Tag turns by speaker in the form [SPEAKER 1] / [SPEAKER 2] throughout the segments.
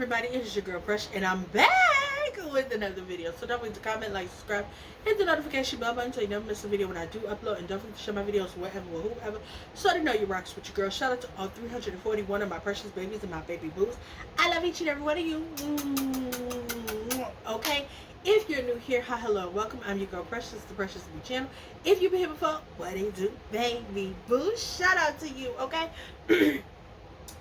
[SPEAKER 1] everybody, it's your girl Precious, and I'm back with another video. So don't forget to comment, like, subscribe, hit the notification bell button so you never miss a video when I do upload, and don't forget to share my videos wherever or whoever so they know you rocks with your girl. Shout out to all 341 of my precious babies and my baby boos. I love each and every one of you. Okay, if you're new here, hi, hello, welcome. I'm your girl Precious, the Precious Bee channel. If you've been here before, what do you do, baby boo? Shout out to you. Okay.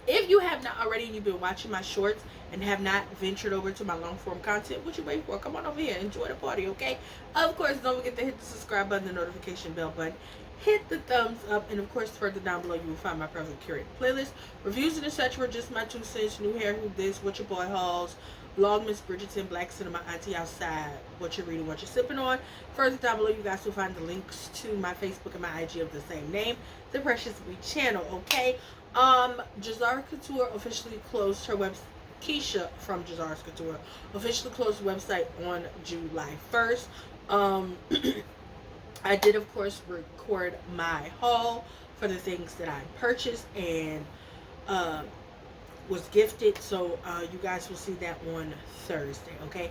[SPEAKER 1] If you have not already and you've been watching my shorts and have not ventured over to my long form content, what you waiting for? Come on over here, enjoy the party, okay? Of course, don't forget to hit the subscribe button, the notification bell button, hit the thumbs up, and of course, further down below, you will find my perfect curated playlist. Reviews and etc. Just my 2 cents, new hair, who this, what your boy hauls, Vlog Miss Bridgerton, Black Cinema, Auntie Outside, what you're reading, what you're sipping on. Further down below, you guys will find the links to my Facebook and my IG of the same name, the Precious Bee channel, okay? Jazara Couture officially closed her website. Keisha from Jazara's Couture officially closed the website on July 1st. I did, of course, record my haul for the things that I purchased and was gifted. So you guys will see that on Thursday, okay?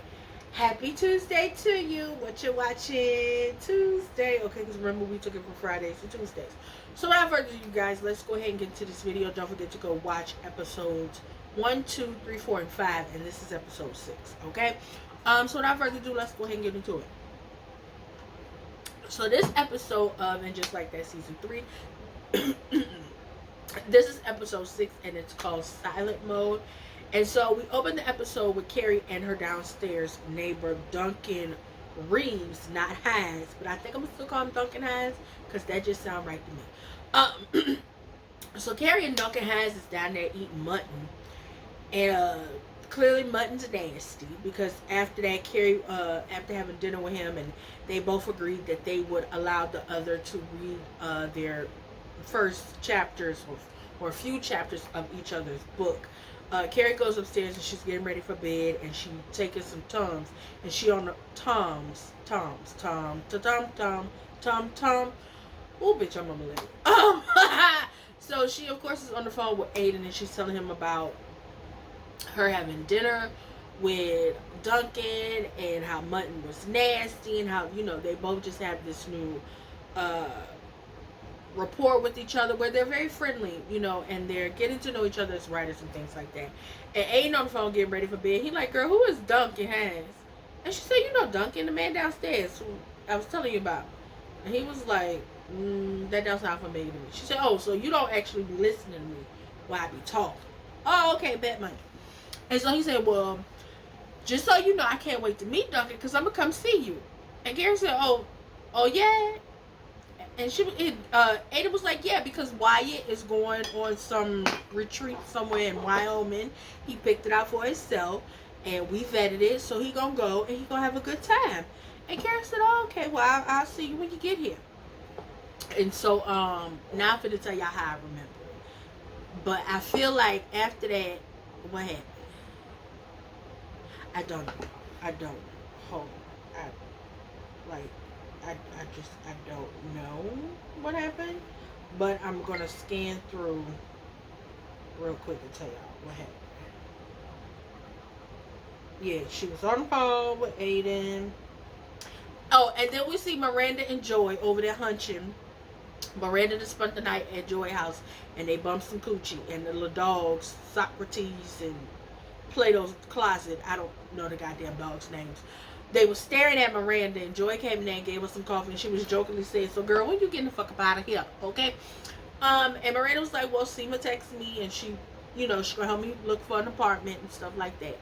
[SPEAKER 1] Happy Tuesday to you. What you watching? Tuesday. Okay, because remember we took it from Fridays to Tuesdays. So without further ado, you guys, let's go ahead and get into this video. Don't forget to go watch episodes 1, 2, 3, 4, and 5. And this is episode 6. Okay? So without further ado, let's go ahead and get into it. So this episode of And Just Like That Season 3. This is episode 6 and it's called Silent Mode. And so we opened the episode with Carrie and her downstairs neighbor, Duncan Reeves, not Hines, but I think I'm going to still call him Duncan Hines because that just sounds right to me. So Carrie and Duncan Hines is down there eating mutton. And clearly mutton's nasty because after that, Carrie, after having dinner with him, and they both agreed that they would allow the other to read their first chapters or a few chapters of each other's book. Carrie goes upstairs and she's getting ready for bed and she's taking some Tums and she on the Tums. Oh, bitch, I'm a millennial. So she, of course, is on the phone with Aiden and she's telling him about her having dinner with Duncan and how mutton was nasty and how, you know, they both just have this new rapport with each other where they're very friendly, you know, and they're getting to know each other as writers and things like that. And Aiden on the phone getting ready for bed. He like, girl, who is Duncan Hines? And she said, you know Duncan, the man downstairs who I was telling you about. And he was like, that doesn't sound familiar to me. She said, oh, so you don't actually be listening to me while I be talking. Oh, okay, bet money. And so he said, well, just so you know, I can't wait to meet Duncan because I'm going to come see you. And Gary said, oh yeah? And Ada was like, yeah, because Wyatt is going on some retreat somewhere in Wyoming. He picked it out for himself, and we vetted it, so he gonna go, and he gonna have a good time. And Karen said, oh, okay, well, I'll see you when you get here. And so, now I'm finna tell y'all how I remember it. But I feel like after that, what happened? I don't know. I don't know what happened, but I'm gonna scan through real quick to tell y'all what happened. Yeah, she was on the phone with Aiden. Oh, and then we see Miranda and Joy over there hunching. Miranda just spent the night at Joy's house, and they bumped some coochie, and the little dogs, Socrates and Plato's closet, I don't know the goddamn dogs' names. They were staring at Miranda, and Joy came in there and gave her some coffee, and she was jokingly saying, so girl, when you getting the fuck up out of here, okay? And Miranda was like, well, Seema texted me, and she, you know, she gonna help me look for an apartment and stuff like that.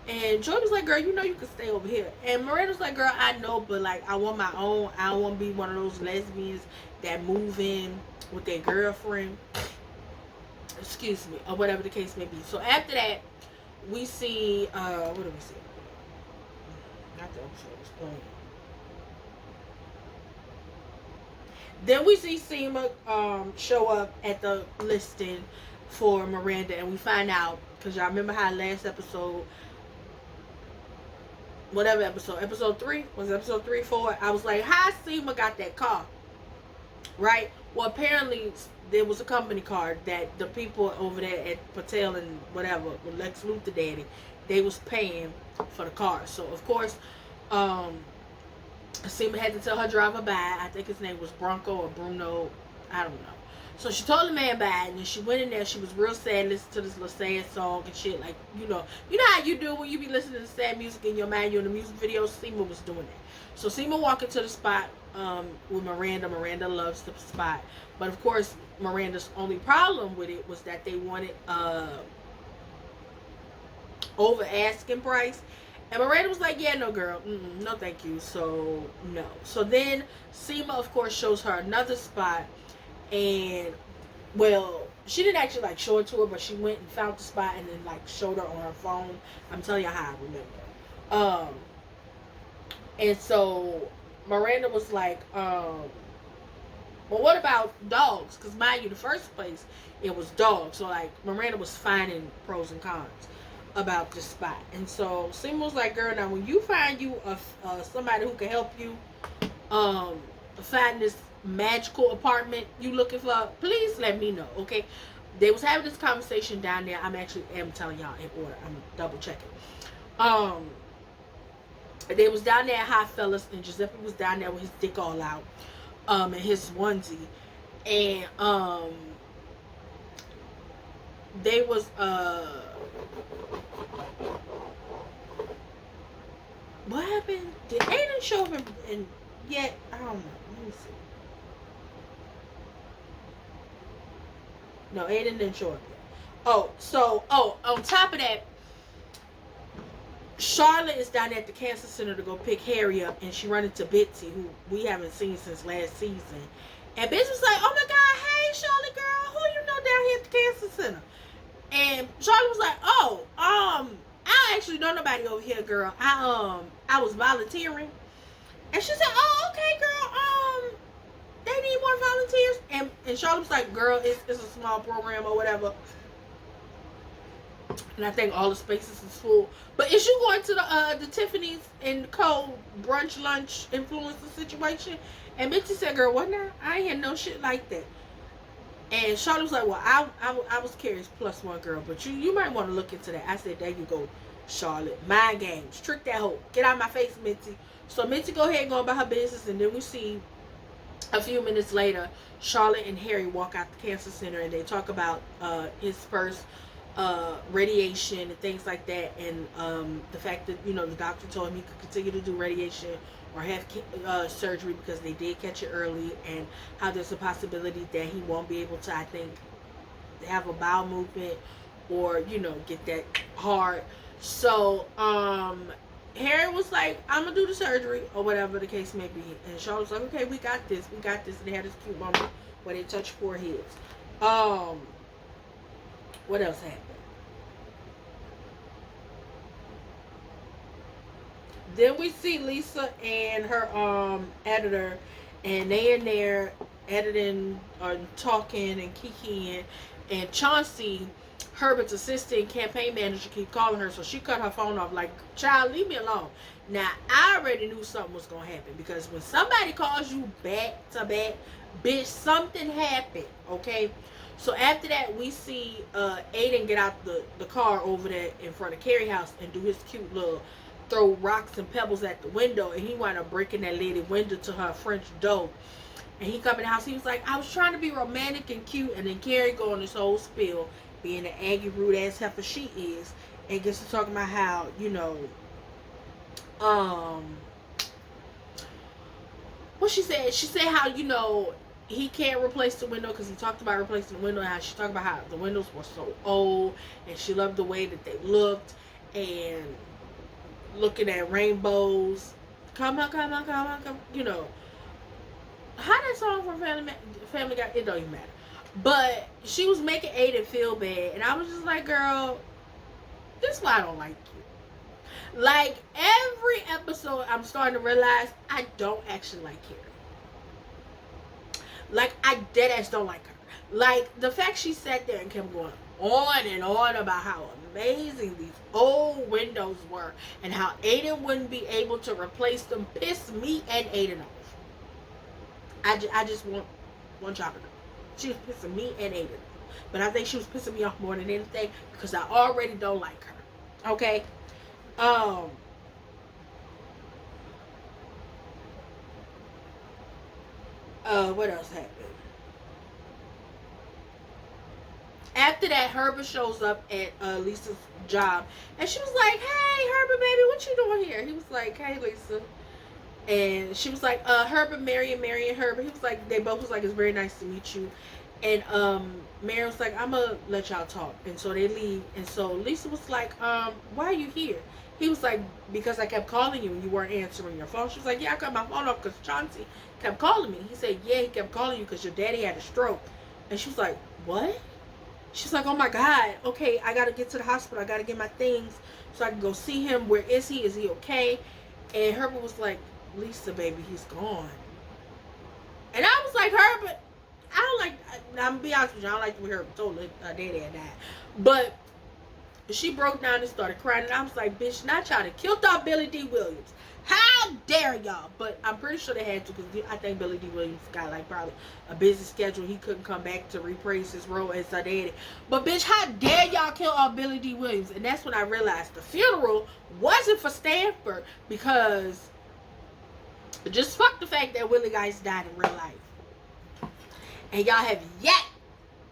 [SPEAKER 1] And Joy was like, girl, you know you can stay over here. And Miranda was like, girl, I know, but like, I want my own. I don't want to be one of those lesbians that move in with their girlfriend. Excuse me, or whatever the case may be. So after that, we see, what do we see? Not the episode was playing. Then we see Seema show up at the listing for Miranda, and we find out, because y'all remember how last episode, episode 3, was it episode 3, 4? I was like, how Seema got that car? right? Well, apparently there was a company card that the people over there at Patel and whatever, with Lex Luthor daddy, they was paying for the car. So of course, um, Seema had to tell her driver bye. I think his name was Bronco or Bruno. I don't know. So she told the man bye, and then she went in there. She was real sad, listening to this little sad song and shit. Like, you know how you do when you be listening to sad music in your mind. You're in the music video. Seema was doing that. So Seema walked into the spot with Miranda. Miranda loves the spot, but of course, Miranda's only problem with it was that they wanted over asking price. And Miranda was like, yeah, no, girl. No, thank you. So, no. So then Seema, of course, shows her another spot. And, well, she didn't actually, like, show it to her, but she went and found the spot and then, like, showed her on her phone. I'm telling you how I remember. And so Miranda was like, well, what about dogs? Because, mind you, the first place, it was dogs. So, like, Miranda was finding pros and cons about this spot. And so Seema was like, girl, now when you find you somebody who can help you find this magical apartment you looking for, please let me know, okay? They was having this conversation down there. I'm telling y'all in order. I'm double checking. They was down there at Hot Fellas, and Giuseppe was down there with his dick all out in his onesie. And they was what happened? Did Aiden show up in yet? I don't know. Let me see. No, Aiden didn't show up yet. On top of that, Charlotte is down at the cancer center to go pick Harry up, and she run into Bitsy, who we haven't seen since last season. And Bitsy was like, oh my God, hey Charlotte girl, who you know down here at the cancer center? And Charlotte was like, I actually don't know nobody over here, girl. I was volunteering. And she said, oh, okay, girl, they need more volunteers. And Charlotte was like, girl, it's a small program or whatever. And I think all the spaces is full. But is you going to the Tiffany's and Co. brunch lunch influencer situation? And Mitzi said, girl, what now? I ain't had no shit like that. And Charlotte was like, well, I was Carrie's plus one girl, but you might want to look into that. I said, there you go, Charlotte. Mind games. Trick that hoe. Get out of my face, Mitzi. So Mitzi go ahead and go about her business, and then we see a few minutes later, Charlotte and Harry walk out the cancer center, and they talk about his first radiation and things like that, and the fact that, the doctor told him he could continue to do radiation or have surgery because they did catch it early, and how there's a possibility that he won't be able to, I think, have a bowel movement or, get that hard. So, Harry was like, I'm going to do the surgery or whatever the case may be. And Charlotte was like, okay, we got this. And they had this cute moment where they touched foreheads. What else happened? Then we see Lisa and her editor, and they in there editing or talking and kikiing, and Chauncey, Herbert's assistant campaign manager, keep calling her, so she cut her phone off like, child, leave me alone. Now, I already knew something was going to happen, because when somebody calls you back to back, bitch, something happened, okay? So after that, we see Aiden get out the car over there in front of Carrie house and do his cute little throw rocks and pebbles at the window, and he wound up breaking that lady window to her French door. And he come in the house, he was like, I was trying to be romantic and cute, and then Carrie go on this whole spiel, being the Aggie rude ass heifer she is, and gets to talking about how, what she said how, he can't replace the window, because he talked about replacing the window, and how she talked about how the windows were so old, and she loved the way that they looked, and looking at rainbows. Come on. How that song from Family Guy, it don't even matter. But she was making Aiden feel bad, and I was just like, girl, this is why I don't like you. Like, every episode, I'm starting to realize I don't actually like Carrie. Like, I deadass don't like her. Like, the fact she sat there and kept going on and on about how amazing these old windows were, and how Aiden wouldn't be able to replace them, pissed me and Aiden off. I just want One chopper. She was pissing me and Aiden. But I think she was pissing me off more than anything because I already don't like her. Okay? Um, what else happened? After that, Herbert shows up at Lisa's job, and she was like, "Hey, Herbert, baby, what you doing here?" He was like, "Hey, Lisa," and she was like, "Herbert, Marion, Herbert." He was like, they both was like, "It's very nice to meet you," and Marion was like, "I'm gonna let y'all talk," and so they leave, and so Lisa was like, "Why are you here?" He was like, "Because I kept calling you and you weren't answering your phone." She was like, "Yeah, I cut my phone off because Chauncey kept calling me." He said, "Yeah, he kept calling you because your daddy had a stroke," and she was like, "What?" She's like, "Oh my God, okay, I gotta get to the hospital. I gotta get my things so I can go see him. Where is he? Is he okay?" And Herbert was like, "Lisa, baby, he's gone." And I was like, "Herbert, I don't like, I'm gonna be honest with you, I don't like the way Herbert told her daddy had died." But she broke down and started crying. And I was like, "Bitch, not y'all that killed off Billy D. Williams. How dare y'all?" But I'm pretty sure they had to because I think Billy D. Williams got like probably a busy schedule. He couldn't come back to reprise his role as her daddy. But bitch, how dare y'all kill off Billy D. Williams? And that's when I realized the funeral wasn't for Stanford because just fuck the fact that Willie Geist died in real life. And y'all have yet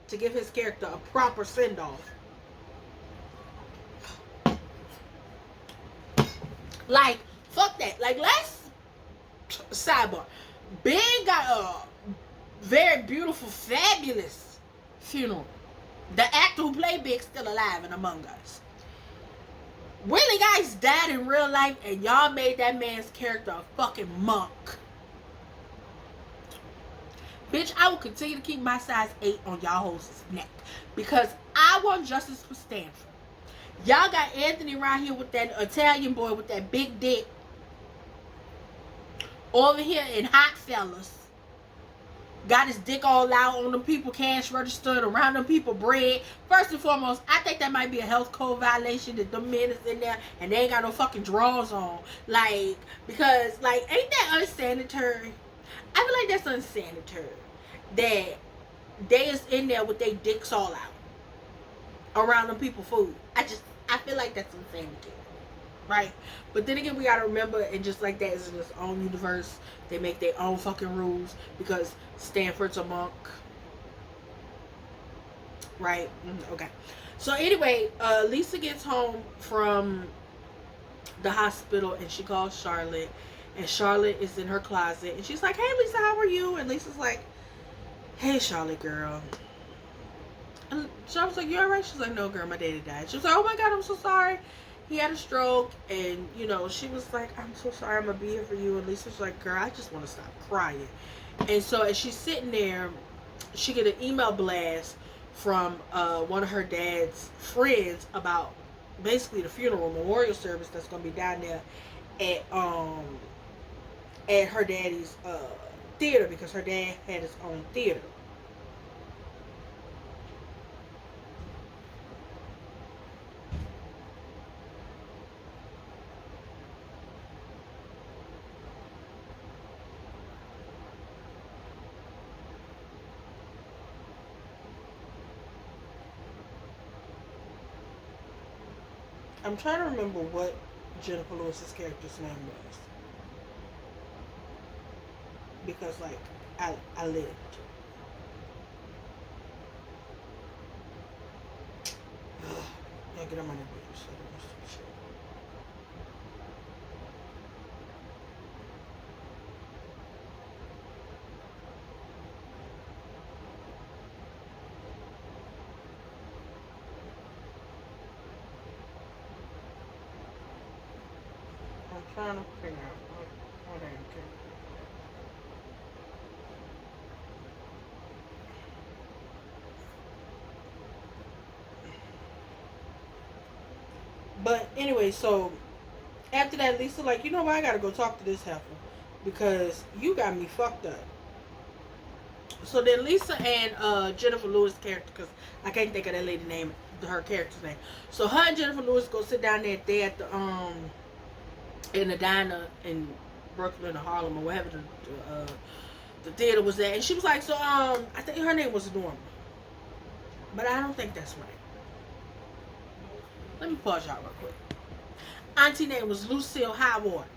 [SPEAKER 1] to give his character a proper send-off. Like, fuck that. Like, let's sidebar. Ben got a very beautiful, fabulous funeral. The actor who played Big still alive and among us. Willie Geist died in real life, and y'all made that man's character a fucking monk. Bitch, I will continue to keep my size 8 on y'all hoes' neck because I want justice for Stanford. Y'all got Anthony around here with that Italian boy with that big dick. Over here in Hot Fellas. Got his dick all out on them people cash registered, around them people bread. First and foremost, I think that might be a health code violation that them men is in there and they ain't got no fucking drawers on. Like, because, like, ain't that unsanitary? I feel like that's unsanitary. That they is in there with their dicks all out. Around them people food. I feel like that's insanity. Right? But then again, we gotta remember, and just like that is in its own universe, they make their own fucking rules because Stanford's a monk. Right? Okay. So anyway, Lisa gets home from the hospital and she calls Charlotte. And Charlotte is in her closet. And she's like, "Hey, Lisa, how are you?" And Lisa's like, "Hey, Charlotte, girl." And Charlotte's like, "You alright?" She's like, "No, girl, my daddy died." She was like, "Oh my God, I'm so sorry. He had a stroke." And, you know, she was like, "I'm so sorry. I'm going to be here for you." And Lisa's like, "Girl, I just want to stop crying." And so as she's sitting there, she get an email blast from one of her dad's friends about basically the funeral memorial service that's going to be down there at her daddy's theater because her dad had his own theater. I'm trying to remember what Jennifer Lewis's character's name was. Because, like, I lived. Yeah, get on my nerves. I'm trying to figure out what I can. But anyway, so after that, Lisa like, "You know what? I gotta go talk to this heifer because you got me fucked up." So then Lisa and Jennifer Lewis character, because I can't think of that lady name, her character's name. So her and Jennifer Lewis go sit down there at the in the diner in Brooklyn or Harlem or wherever the the theater was at, and she was like, so I think her name was Norma, but I don't think that's right. Let me pause y'all real quick. Auntie name was Lucille Highwater.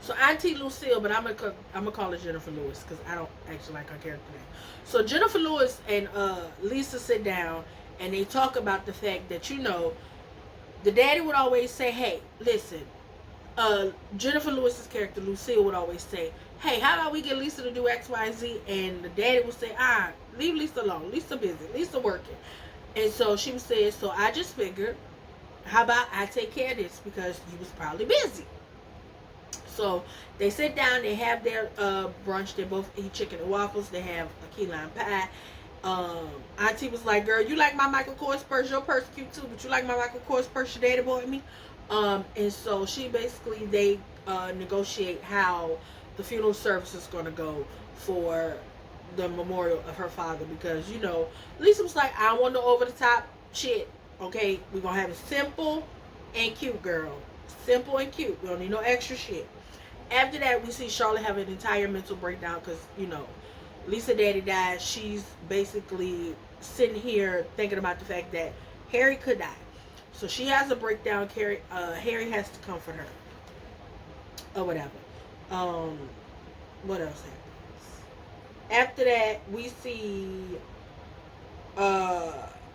[SPEAKER 1] So Auntie Lucille, but I'm gonna call her Jennifer Lewis because I don't actually like her character name. So Jennifer Lewis and Lisa sit down and they talk about the fact that, you know, the daddy would always say, "Hey, listen." Jennifer Lewis's character Lucille would always say, "Hey, how about we get Lisa to do X, Y, Z?" And the daddy would say, leave Lisa alone. Lisa busy. Lisa working." And so she would say, "So I just figured, how about I take care of this because you was probably busy." So they sit down, they have their brunch, they both eat chicken and waffles, they have a key lime pie. Auntie was like, "Girl, you like my Michael Kors purse, your purse cute too, but you like my Michael Kors purse your daddy bought me." And so they negotiate how the funeral service is going to go for the memorial of her father, because, you know, Lisa was like, "I don't want no over the top shit. Okay, we're going to have it simple and cute, girl. Simple and cute. We don't need no extra shit." After that, we see Charlotte have an entire mental breakdown because, you know, Lisa daddy died. She's basically sitting here thinking about the fact that Harry could die. So she has a breakdown. Harry has to comfort her or whatever. What else happens? After that, we see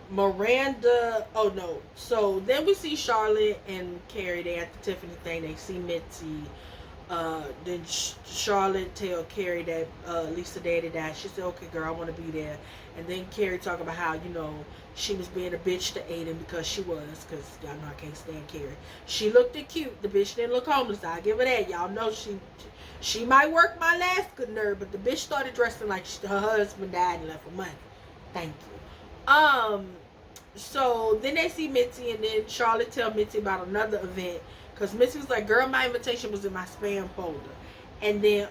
[SPEAKER 1] Miranda. Oh no! So then we see Charlotte and Carrie. They at the Tiffany thing. They see Mitzi. Then Charlotte tell Carrie that Lisa daddy died. She said, "Okay, girl, I want to be there." And then Carrie talk about how, you know, she was being a bitch to Aiden because she was, because y'all know I can't stand Carrie. She looked cute. The bitch didn't look homeless. I'll give her that. Y'all know she might work my last good nerve, but the bitch started dressing like her husband died and left her money. Thank you. So then they see Mitzi, and then Charlotte tell Mitzi about another event. Because Mitzi was like, "Girl, my invitation was in my spam folder." And then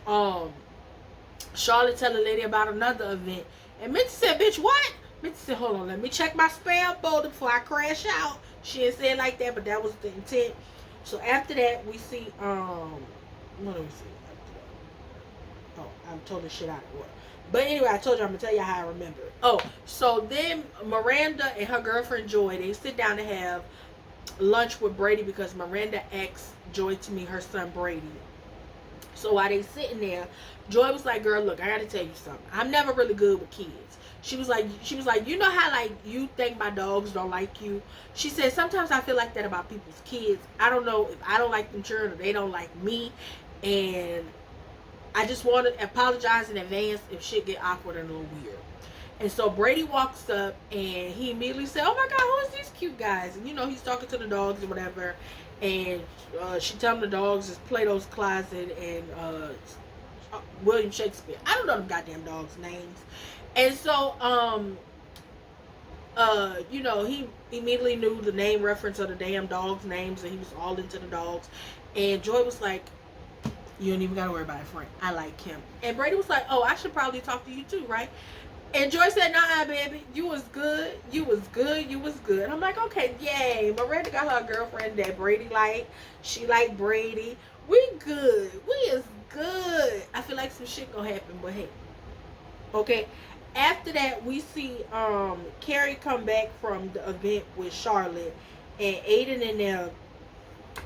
[SPEAKER 1] Charlotte tell the lady about another event. And Mitzi said, "Bitch, what?" Mitzi said, "Hold on, let me check my spam folder before I crash out." She didn't say it like that, but that was the intent. So after that, we see, what do we see after that? Oh, I'm totally shit out of order. But anyway, I told you I'm going to tell you how I remember it. Oh, so then Miranda and her girlfriend Joy, they sit down to have lunch with Brady because Miranda asked Joy to meet her son Brady. So while they sitting there, Joy was like, "Girl, look, I gotta tell you something. I'm never really good with kids." She was like, "You know how like you think my dogs don't like you?" She said, "Sometimes I feel like that about people's kids. I don't know if I don't like them children or they don't like me, and I just want to apologize in advance if shit get awkward and a little weird." And so Brady walks up and he immediately said, "Oh my God, who is these cute guys?" And, you know, he's talking to the dogs or whatever. And she tells him the dogs is Plato's Closet and William Shakespeare. I don't know them goddamn dogs' names. And so, you know, he immediately knew the name reference of the damn dogs' names, and he was all into the dogs. And Joy was like, "You don't even gotta worry about it, Frank. I like him." And Brady was like, "Oh, I should probably talk to you too, right?" And Joy said, "Nah, baby, you was good. You was good. You was good." And I'm like, okay, yay. Miranda got her girlfriend that Brady like. She like Brady. We good. We is good. I feel like some shit gonna happen, but hey. Okay. After that, we see Carrie come back from the event with Charlotte, and Aiden in there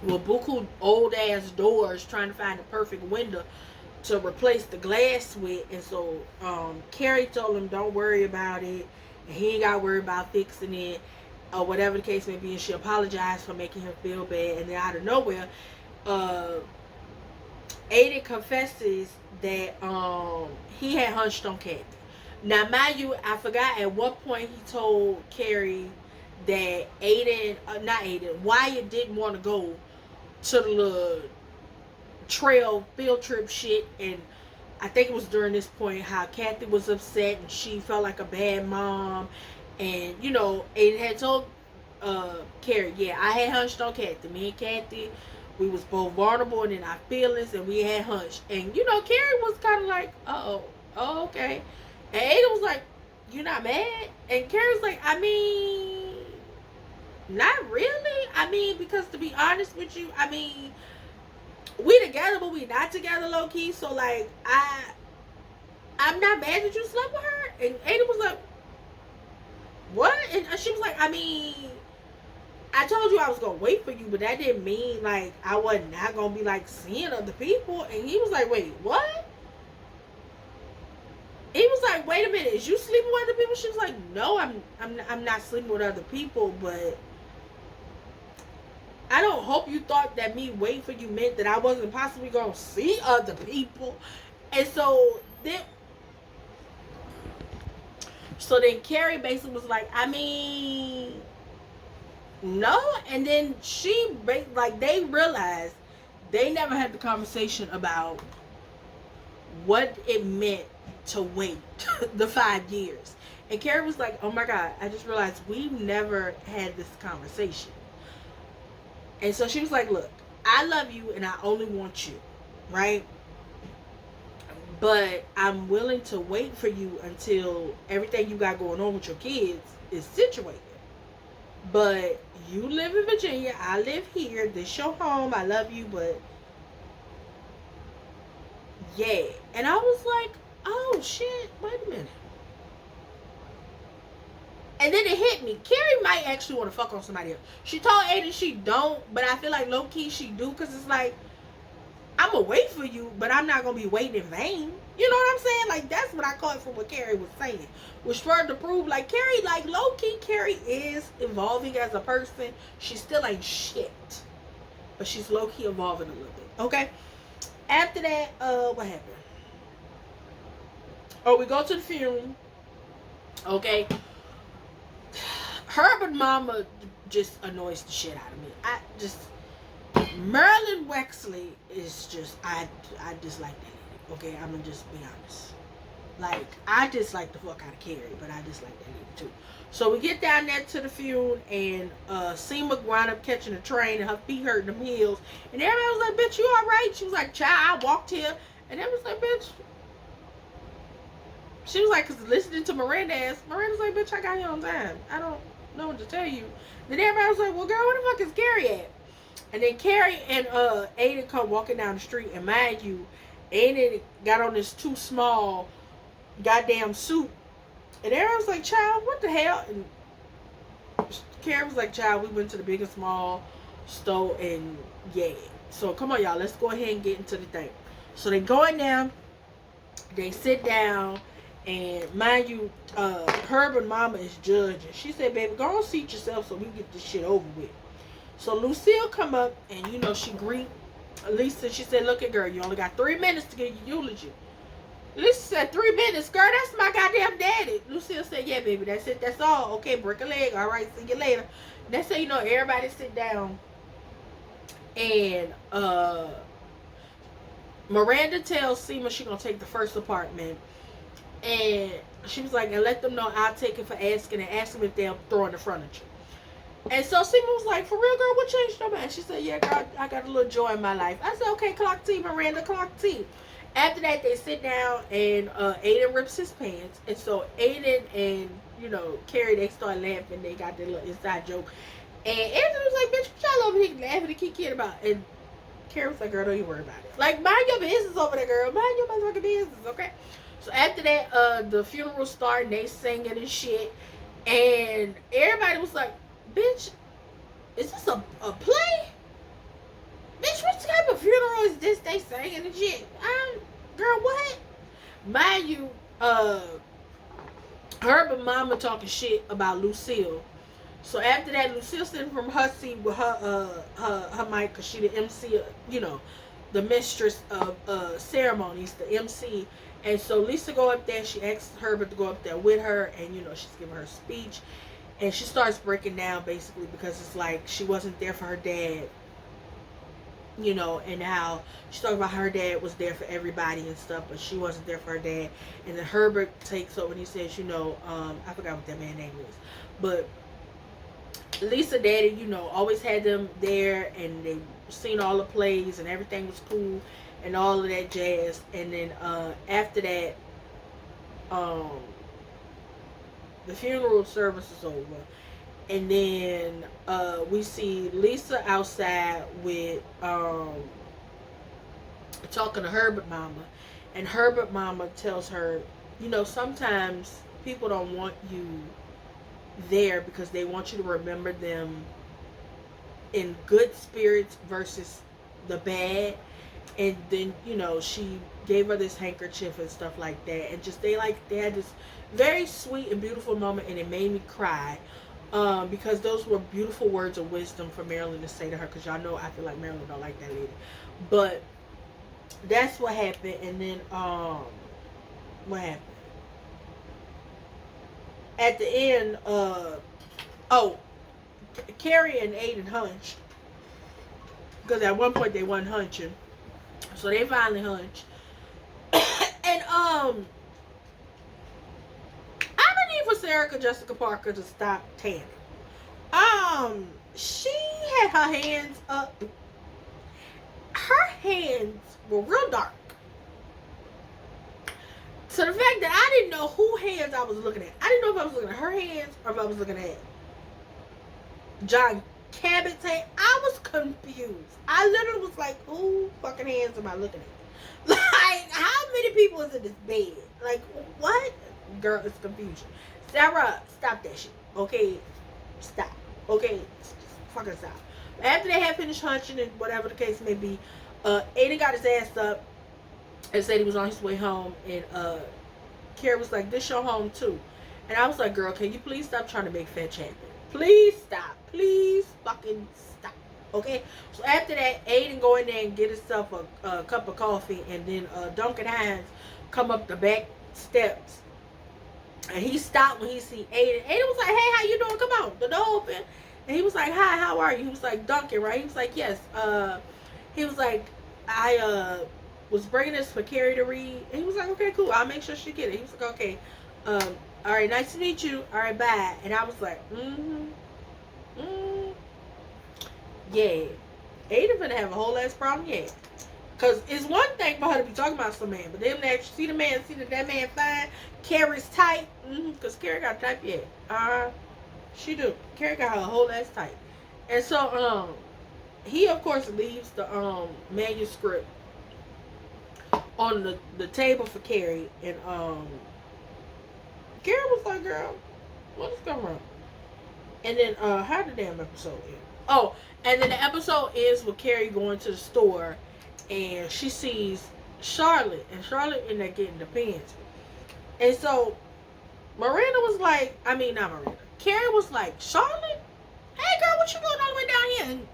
[SPEAKER 1] with buku old ass doors trying to find the perfect window to replace the glass with. And so Carrie told him, "Don't worry about it, and he ain't gotta worry about fixing it," or whatever the case may be. And she apologized for making him feel bad. And then out of nowhere, Aiden confesses that he had hunched on Kathy. Now mind you, I forgot at what point he told Carrie that Wyatt didn't want to go to the little trail field trip shit. And I think it was during this point how Kathy was upset and she felt like a bad mom. And, you know, Aiden had told Carrie, "Yeah, I had hunched on Kathy. Me and Kathy, we was both vulnerable and in our feelings, and we had hunched." And, you know, Carrie was kind of like, "Oh, okay." And Aiden was like, "You not mad?" And Carrie was like, "I mean, not really. I mean, because to be honest with you, I mean, we together, but we not together low key. So like, I'm not mad that you slept with her. And Ada was like, what? And she was like, I mean, I told you I was gonna wait for you, but that didn't mean like I was not gonna be like seeing other people. And he was like, wait, what? He was like, wait a minute, is you sleeping with other people? She was like, no, I'm not sleeping with other people, but I don't hope you thought that me waiting for you meant that I wasn't possibly gonna see other people. And then Carrie basically was like, I mean, no. And then they realized they never had the conversation about what it meant to wait the 5 years. And Carrie was like, oh my God, I just realized we've never had this conversation. And so she was like, look, I love you and I only want you, right? But I'm willing to wait for you until everything you got going on with your kids is situated. But you live in Virginia, I live here, this your home, I love you, but yeah. And I was like, oh shit, wait a minute. And then it hit me. Carrie might actually want to fuck on somebody else. She told Aiden she don't, but I feel like low key she do, because it's like, I'm gonna wait for you, but I'm not gonna be waiting in vain. You know what I'm saying? Like, that's what I caught from what Carrie was saying. Which further to prove, like, Carrie, like, low key, Carrie is evolving as a person. She still ain't shit, but she's low key evolving a little bit. Okay. After that, what happened? Oh, we go to the funeral. Okay. Herbert mama just annoys the shit out of me. Marilyn Wexley is just, I dislike that lady. Okay, I'm gonna just be honest. Like, I dislike the fuck out of Carrie, but I dislike that lady too. So we get down there to the funeral, and Seema wound up catching a train, and her feet hurt them heels. And everybody was like, bitch, you alright? She was like, child, I walked here. And everybody was like, bitch. She was like, because listening to Miranda's like, bitch, I got here on time. I don't know what to tell you. Then everybody was like, well, girl, where the fuck is Carrie at? And then Carrie and Aiden come walking down the street, and mind you, Aiden got on this too small goddamn suit. And everyone was like, child, what the hell? And Carrie was like, child, we went to the big and small store, and yeah. So come on, y'all, let's go ahead and get into the thing. So they go in there, they sit down, and mind you, Herbert mama is judging. She said, baby, go on seat yourself so we can get this shit over with. So Lucille come up, and you know, she greet Lisa. She said, look at girl, you only got 3 minutes to get your eulogy. Lisa said, 3 minutes, girl, that's my goddamn daddy. Lucille said, yeah, baby, that's it, that's all. Okay, break a leg, all right, see you later. That's how, you know, everybody sit down. And Miranda tells Seema she gonna take the first apartment. And she was like, and let them know I'll take it for asking, and ask them if they'll throw in the furniture. And so Seema was like, for real, girl, what changed your mind? She said, yeah, girl, I got a little joy in my life. I said, okay, clock tea, Miranda, clock tea. After that, they sit down, and Aiden rips his pants. And so Aiden and, you know, Carrie, they start laughing. They got their little inside joke. And Anthony was like, bitch, what y'all over here laughing and kicking about? And Carrie was like, girl, don't you worry about it. Like, mind your business over there, girl. Mind your motherfucking business, okay? So after that, the funeral started, they singing and shit. And everybody was like, bitch, is this a play? Bitch, what type of funeral is this they singing and shit? Girl, what? Mind you, Herbert mama talking shit about Lucille. So after that, Lucille sitting from her seat with her mic, because she the MC, you know, the mistress of ceremonies, the MC. And so Lisa go up there, she asks Herbert to go up there with her, and you know, she's giving her speech. And she starts breaking down basically, because it's like she wasn't there for her dad, you know, and how she talked about her dad was there for everybody and stuff, but she wasn't there for her dad. And then Herbert takes over and he says, you know, I forgot what that man's name is, but Lisa daddy, you know, always had them there, and they seen all the plays and everything was cool and all of that jazz. And then after that, the funeral service is over, and then we see Lisa outside with talking to Herbert mama, And Herbert mama tells her, you know, sometimes people don't want you there because they want you to remember them in good spirits versus the bad. And then, you know, she gave her this handkerchief and stuff like that, and just they had this very sweet and beautiful moment, and it made me cry, because those were beautiful words of wisdom for Marilyn to say to her, because y'all know I feel like Marilyn don't like that lady. But that's what happened. And then what happened at the end? Oh, Carrie and Aiden hunched, because at one point they wasn't hunching, so they finally hunched. And I don't need for Sarah Jessica Parker to stop tanning. She had her hands up. Her hands were real dark. So the fact that I didn't know who hands I was looking at. I didn't know if I was looking at her hands or if I was looking at John Cabot's hand. I was confused. I literally was like, who fucking hands am I looking at? Like, how many people is in this bed? Like, what? Girl, it's confusion. Sarah, stop that shit. Okay? Stop. Okay? Fucking stop. After they had finished hunching and whatever the case may be, Aiden got his ass up and said he was on his way home. And Carrie was like, this your home too. And I was like, girl, can you please stop trying to make fetch happen? Please stop. Please fucking stop. Okay? So after that, Aiden go in there and get himself a cup of coffee. And then Duncan Hines come up the back steps. And he stopped when he see Aiden. Aiden was like, hey, how you doing? Come on. The door open. And he was like, hi, how are you? He was like, Duncan, right? He was like, yes. He was like, I was bringing this for Carrie to read. And he was like, okay, cool. I'll make sure she get it. He was like, okay. All right, nice to meet you. All right, bye. And I was like, yeah. Aiden finna have a whole ass problem, yeah. Because it's one thing for her to be talking about some man, but then when you see the man, see that man fine, Carrie's tight, because Carrie got tight, yeah. She do. Carrie got her whole ass tight. And so, he of course leaves the manuscript on the table for Carrie, and Carrie was like, girl, what's going on? And then how the damn episode end? Oh, and then the episode ends with Carrie going to the store, and she sees Charlotte, and Charlotte ended up getting the pants. And so Miranda was like, I mean not Miranda, Carrie was like, Charlotte? Hey girl, what you going all the way down here? And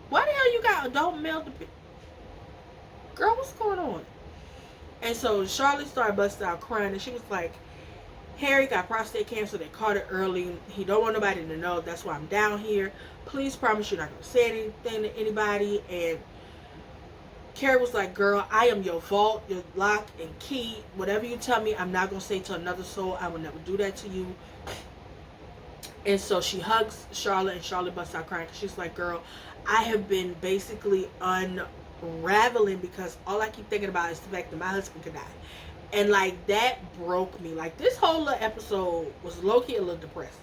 [SPEAKER 1] why the hell you got adult male to girl, what's going on? And so Charlotte started busting out crying, and she was like, Harry got prostate cancer, they caught it early, he don't want nobody to know, that's why I'm down here, please promise you're not going to say anything to anybody. And Carrie was like, girl, I am your vault, your lock and key, whatever you tell me, I'm not going to say to another soul, I will never do that to you. And so she hugs Charlotte, and Charlotte busts out crying, because she's like, girl, I have been basically unraveling, because all I keep thinking about is the fact that my husband could die. And like, that broke me. Like, this whole little episode was low-key a little depressing.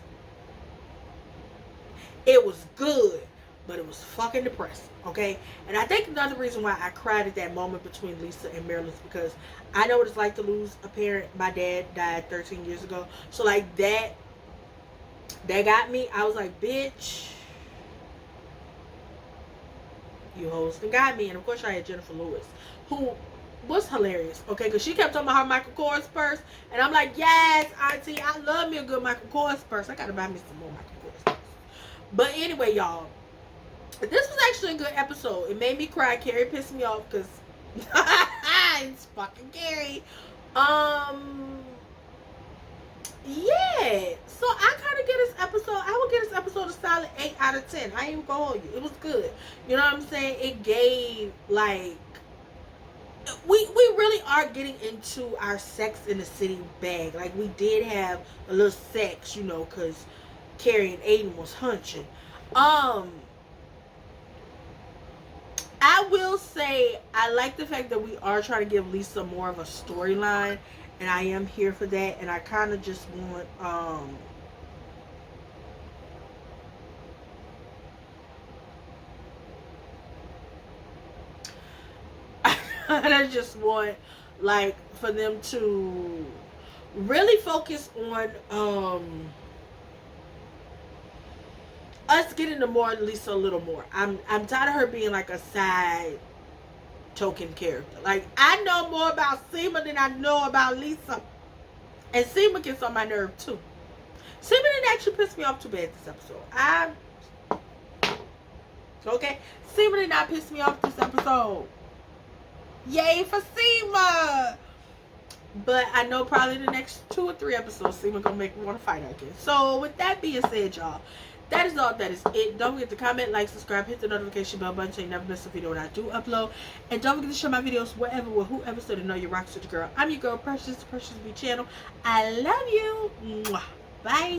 [SPEAKER 1] It was good, but it was fucking depressing, okay? And I think another reason why I cried at that moment between Lisa and Marilyn is because I know what it's like to lose a parent. My dad died 13 years ago. So like, that got me. I was like, bitch, you hoes got me. And of course I had Jennifer Lewis, who was hilarious, okay, because she kept talking about her Michael Kors purse, and I'm like, yes, auntie, I love me a good Michael Kors purse. I gotta buy me some more Michael Kors purse. But anyway, y'all, this was actually a good episode. It made me cry. Carrie pissed me off because it's fucking Carrie. Yeah, so I kind of get this episode, I would give this episode a solid 8 out of 10. I ain't even gonna hold you. It was good. You know what I'm saying? It gave, like, we really are getting into our Sex in the City bag. Like, we did have a little sex, you know, because Carrie and Aiden was hunching. I will say I like the fact that we are trying to give Lisa more of a storyline, and I am here for that. And I kind of just want I just want like for them to really focus on us getting to more Lisa a little more. I'm tired of her being like a side token character. Like I know more about Seema than I know about Lisa. And Seema gets on my nerve too. Seema didn't actually piss me off too bad this episode. Okay? Seema did not piss me off this episode. Yay for Seema! But I know probably the next 2 or 3 episodes Seema gonna make me want to fight her again. So with that being said, y'all, that is all. That is it. Don't forget to comment, like, subscribe, hit the notification bell button so you never miss a video when I do upload. And don't forget to share my videos wherever, with whoever, so they know you rock with your girl. I'm your girl Precious, Precious B channel. I love you. Mwah. Bye.